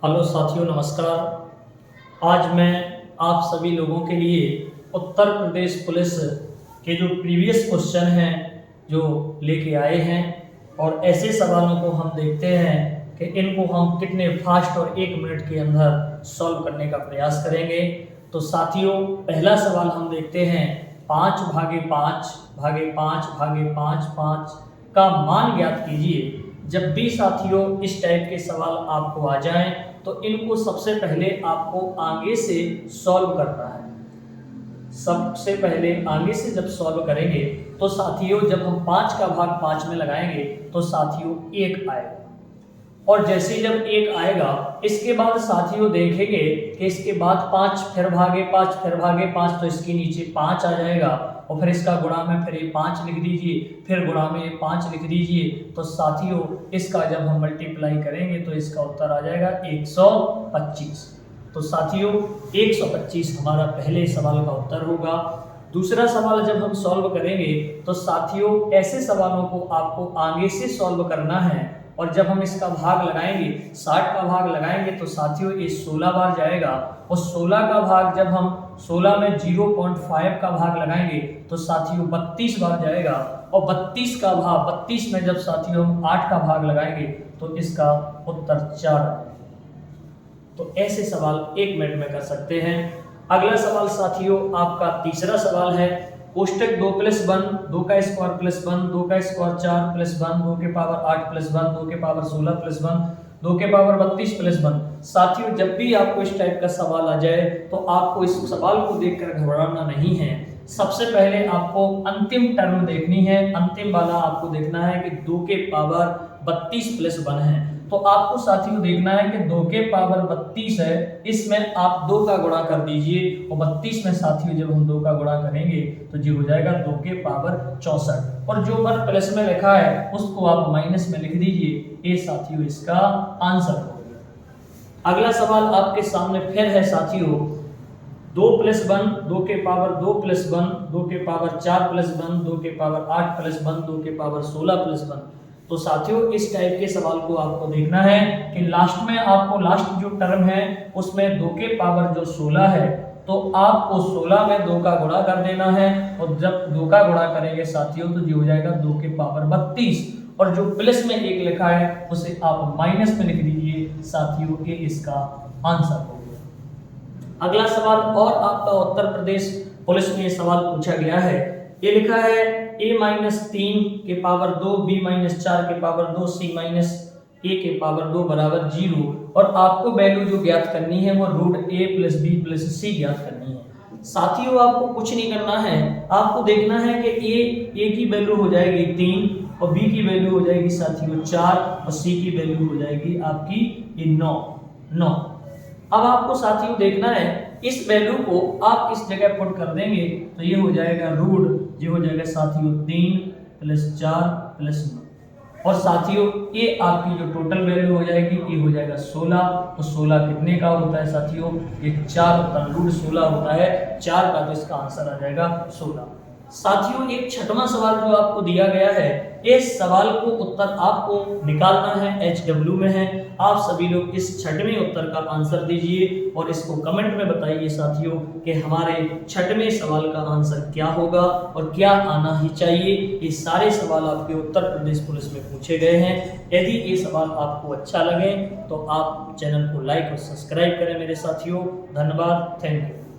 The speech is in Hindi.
हेलो साथियों, नमस्कार। आज मैं आप सभी लोगों के लिए उत्तर प्रदेश पुलिस के जो प्रीवियस क्वेश्चन हैं जो लेके आए हैं और ऐसे सवालों को हम देखते हैं कि इनको हम कितने फास्ट और 1 मिनट के अंदर सॉल्व करने का प्रयास करेंगे। तो साथियों, पहला सवाल हम देखते हैं। 5 भागे 5 भागे 5 भागे 5 5 का मान ज्ञात कीजिए। जब भी साथियों इस टाइप के सवाल आपको आ जाएं तो इनको सबसे पहले आपको आगे से सॉल्व करना है। सबसे पहले आगे से जब सॉल्व करेंगे तो साथियों जब हम 5 का भाग 5 में लगाएंगे तो साथियों 1 आएगा, और जैसे ही जब 1 आएगा इसके बाद साथियों देखेंगे कि इसके बाद 5 फिर भागे 5 फिर भागे 5, तो इसके नीचे 5 आ जाएगा और फिर इसका गुणा में फिर ये 5 लिख दीजिए, फिर गुणा में ये 5 लिख दीजिए। तो साथियों इसका जब हम मल्टीप्लाई करेंगे तो इसका उत्तर आ जाएगा 125। तो साथियों 125 हमारा पहले सवाल का उत्तर होगा। दूसरा सवाल जब हम सॉल्व करेंगे तो साथियों ऐसे सवालों को आपको आगे से सॉल्व करना है, और जब हम इसका भाग लगाएंगे 60 का भाग लगाएंगे तो साथियों ये 16 बार जाएगा, और 16 का भाग जब हम 16 में 0.5 का भाग लगाएंगे तो साथियों 32 बार जाएगा, और 32 का भाग 32 में जब साथियों हम 8 का भाग लगाएंगे तो इसका उत्तर 4। तो ऐसे सवाल 1 मिनट में कर सकते हैं। अगला सवाल साथियों आपका तीसरा सवाल है। कोष्टक 2 + 1 2 का स्क्वायर + 1 2 का स्क्वायर 4 + 1 2 के पावर 8 + 1 2 के पावर 16 + 1 2 के पावर 32 + 1। साथियों जब भी आपको इस टाइप का सवाल आ जाए तो आपको इस सवाल को देखकर घबराना नहीं है। सबसे पहले आपको अंतिम टर्म देखनी है, अंतिम वाला आपको देखना है कि 2 के पावर 32 + 1 है। तो आपको साथियों देखना है कि 2 के पावर 32 है, इसमें आप 2 का गुणा कर दीजिए, और 32 में साथियों जब हम 2 का गुणा करेंगे तो जी हो जाएगा 2 के पावर 64, और जो पर प्लस में लिखा है उसको आप माइनस में लिख दीजिए। ये साथियों इसका आंसर हो गया। अगला सवाल आपके सामने फिर है साथियों। 2 + 1 2 के पावर 2 + 1 2 के पावर 4 + 1 2 के पावर 8 + 1 2 के पावर 16 + 1। तो साथियों इस टाइप के सवाल को आपको देखना है कि लास्ट में आपको लास्ट जो टर्म है उसमें 2 के पावर जो 16 है, तो आपको 16 में 2 का गुणा कर देना है, और जब 2 का गुणा करेंगे साथियों तो जी हो जाएगा 2 के पावर 32, और जो प्लस में 1 लिखा है उसे आप माइनस में लिख दीजिए। साथियों ये इसका आंसर हो गया। अगला सवाल और आपका उत्तर प्रदेश पुलिस में सवाल पूछा गया है। ये लिखा है a-3 के पावर 2 b-4 के पावर 2 c-a के पावर 2 बराबर 0, और आपको वैल्यू जो ज्ञात करनी है वो √a + b + c ज्ञात करनी है। साथियों आपको कुछ नहीं करना है, आपको देखना है कि a की वैल्यू हो जाएगी 3, और b की वैल्यू हो जाएगी साथियों 4, और c की वैल्यू हो जाएगी आपकी ये 9। अब आपको साथियों देखना है इस वैल्यू को आप इस जगह पुट कर देंगे तो ये हो जाएगा ये हो जाएगा साथियों 3 + 4 + 9, और साथियों ये आपकी जो टोटल वैल्यू हो जाएगी ये हो जाएगा 16। तो 16 कितने का होता है साथियों? ये 4 होता है, √16 होता है 4 का, तो इसका आंसर आ जाएगा 16। साथियों एक छठवां सवाल जो आपको दिया गया है, इस सवाल को उत्तर आपको निकालना है, HW में है। आप सभी लोग इस छठवें उत्तर का आंसर दीजिए और इसको कमेंट में बताइए साथियों कि हमारे छठवें सवाल का आंसर क्या होगा और क्या आना ही चाहिए। ये सारे सवाल आपके उत्तर प्रदेश पुलिस में पूछे गए हैं। यदि ये सवाल आपको अच्छा लगे तो आप चैनल को लाइक और सब्सक्राइब करें मेरे साथियों। धन्यवाद, थैंक यू।